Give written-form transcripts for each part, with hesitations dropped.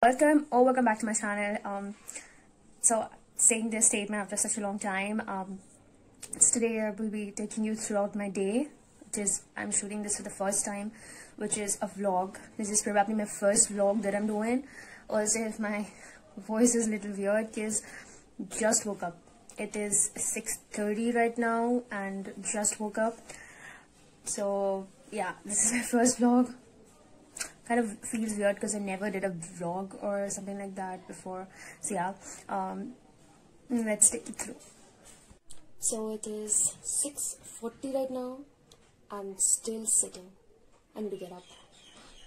Welcome back to my channel. So saying this statement after such a long time. Today I will be taking you throughout my day. I'm shooting this for the first time, which is a vlog. This is probably my first vlog that I'm doing. Also, if my voice is a little weird, because just woke up. It is 6:30 right now, and just woke up. So yeah, this is my first vlog. Kind of feels weird because I never did a vlog or something like that before. So yeah, let's take it through. So it is 6:40 right now. I'm still sitting. I need to get up.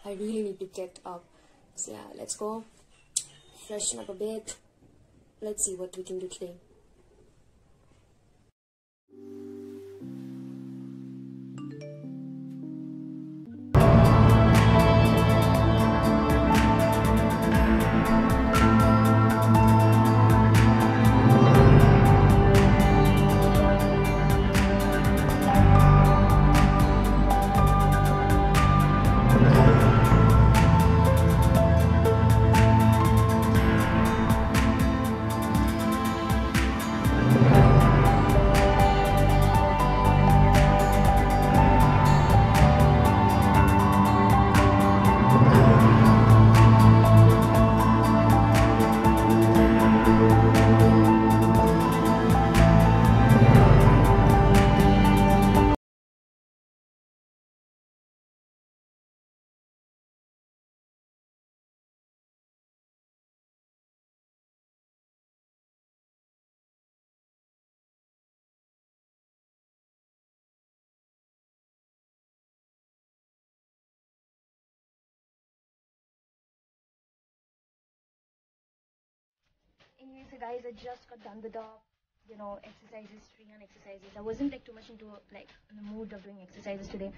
I really need to get up. So yeah, let's go. Freshen up a bit. Let's see what we can do today. Anyway, so guys, I just got done with the, exercises, free hand exercises. I wasn't like too much into in the mood of doing exercises today,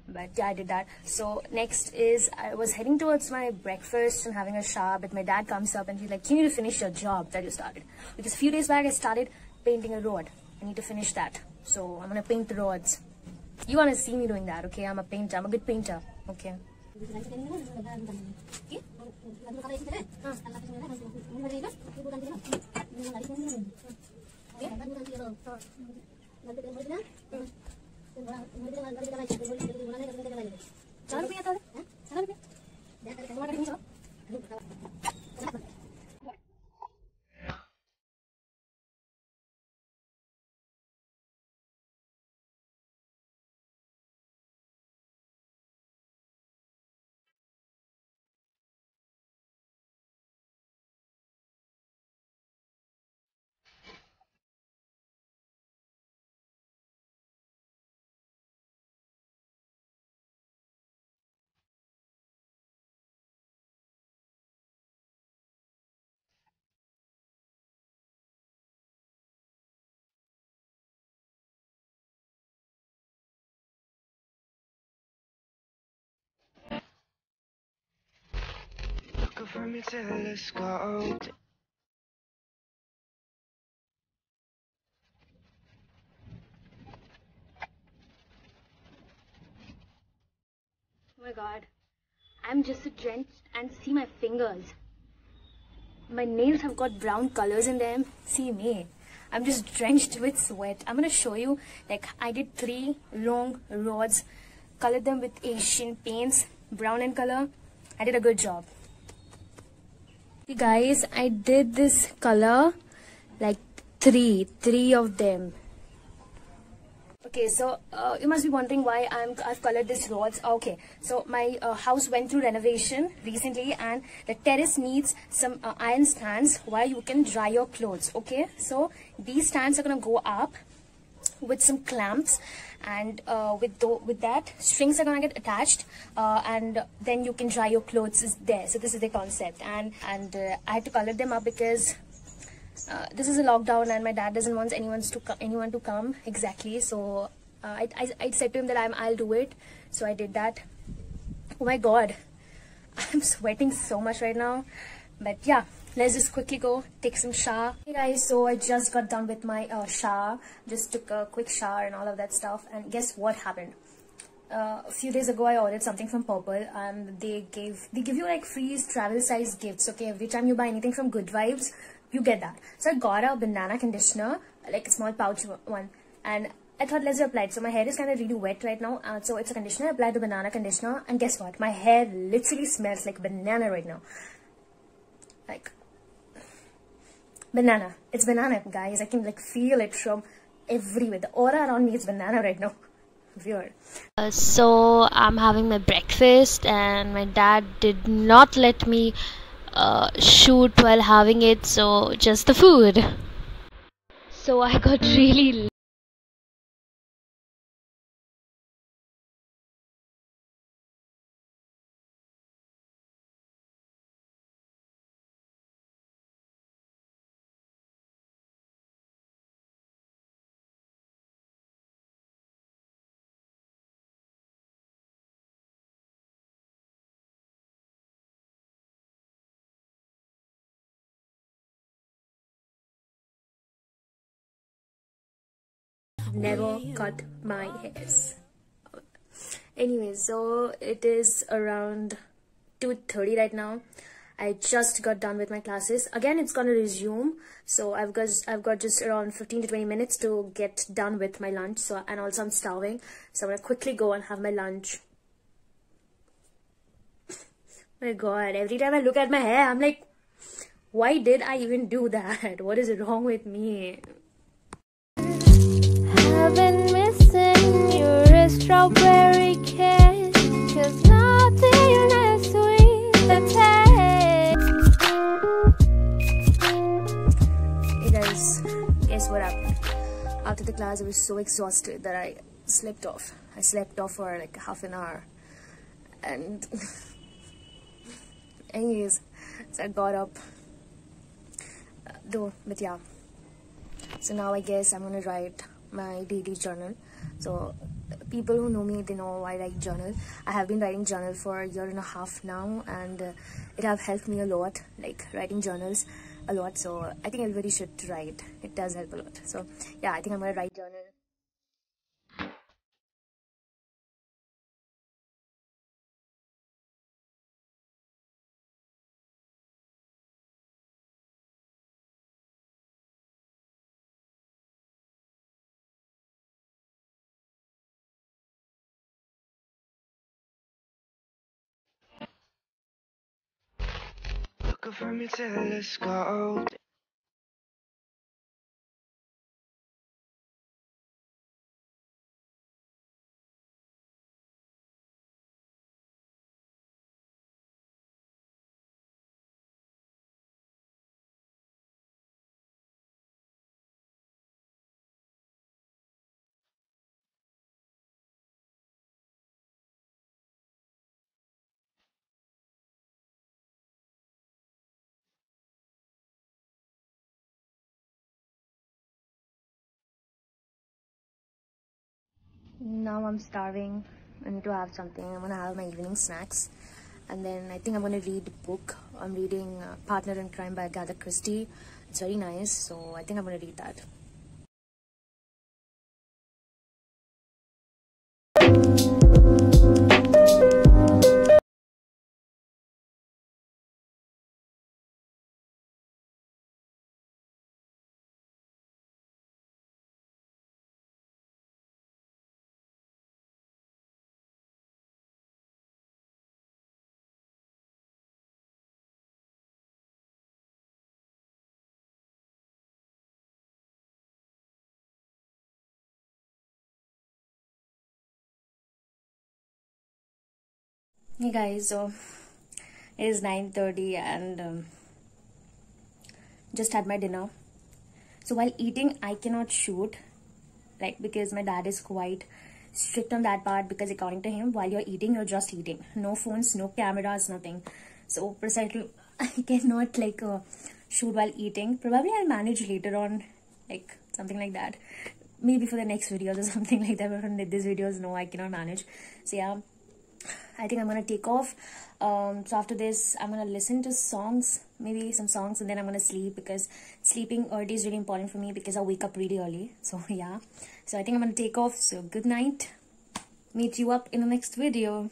but yeah, I did that. So next is I was heading towards my breakfast and having a shower, but my dad comes up and he's like, "You need to finish your job that you started." Because a few days back I started painting a road. I need to finish that. So I'm gonna paint the roads. You wanna see me doing that, okay? I'm a painter. I'm a good painter, okay? From your telescope. Oh my god, I'm just so drenched, and see my fingers. My nails have got brown colors in them. See me. I'm just drenched with sweat. I'm gonna show you, I did 3 long rods, colored them with Asian paints, brown in color. I did a good job. See guys, I did this color, three of them. Okay, so you must be wondering why I've colored this rods. Okay, so my house went through renovation recently, and the terrace needs some iron stands while you can dry your clothes. Okay, so these stands are gonna go up with some clamps, and with that strings are gonna get attached, and then you can dry your clothes is there. So this is the concept, and I had to color them up because this is a lockdown and my dad doesn't want anyone to come exactly. So I said to him that I'll do it. So I did that. Oh my god, I'm sweating so much right now, but yeah, let's just quickly go take some shower. Hey guys, so I just got done with my shower. Just took a quick shower and all of that stuff, and guess what happened? a few days ago I ordered something from Purple, and they give you like free travel size gifts. Okay, every time you buy anything from Good Vibes, you get that. So I got a banana conditioner, like a small pouch one, and I thought let's apply it. So my hair is kind of really wet right now, so it's a conditioner. I applied the banana conditioner, and guess what? My hair literally smells like banana right now. Like banana. It's banana, guys. I can like feel it from everywhere. The aura around me is banana right now. Weird. So I'm having my breakfast, and my dad did not let me shoot while having it, so just the food. So I got really. Never cut my hairs. Anyways, so it is around 2:30 right now. I just got done with my classes. Again, it's gonna resume. So I've got just around 15 to 20 minutes to get done with my lunch. So, and also I'm starving. So I'm gonna quickly go and have my lunch. My God, every time I look at my hair, I'm like, why did I even do that? What is wrong with me? I've been missing your strawberry kiss, 'cause nothing as sweet as taste. Hey guys, guess what happened? After the class, I was so exhausted that I slept off. I slept off for like half an hour. And anyways, so I got up. But yeah. So now I guess I'm gonna write my daily journal. So people who know me, they know I write journal. I have been writing journal for a year and a half now, and it have helped me a lot, like writing journals a lot. So I think everybody should write. It does help a lot. So yeah, I think I'm gonna write journal. Looking for me telescope. Now I'm starving. I need to have something. I'm gonna have my evening snacks, and then I think I'm gonna read a book. I'm reading Partner in Crime by Agatha Christie. It's very nice, so I think I'm gonna read that. Hey guys, so it is 9:30 and just had my dinner. So while eating, I cannot shoot, like, because my dad is quite strict on that part, because according to him, while you're eating, you're just eating. No phones, no cameras, nothing. So precisely, I cannot like shoot while eating. Probably I'll manage later on, like something like that. Maybe for the next videos or something like that. But from this videos, no, I cannot manage. So yeah, I think I'm gonna take off. So after this, I'm gonna listen to songs, maybe some songs, and then I'm gonna sleep, because sleeping early is really important for me, because I wake up really early. So yeah, so I think I'm gonna take off. So good night. meet you up in the next video.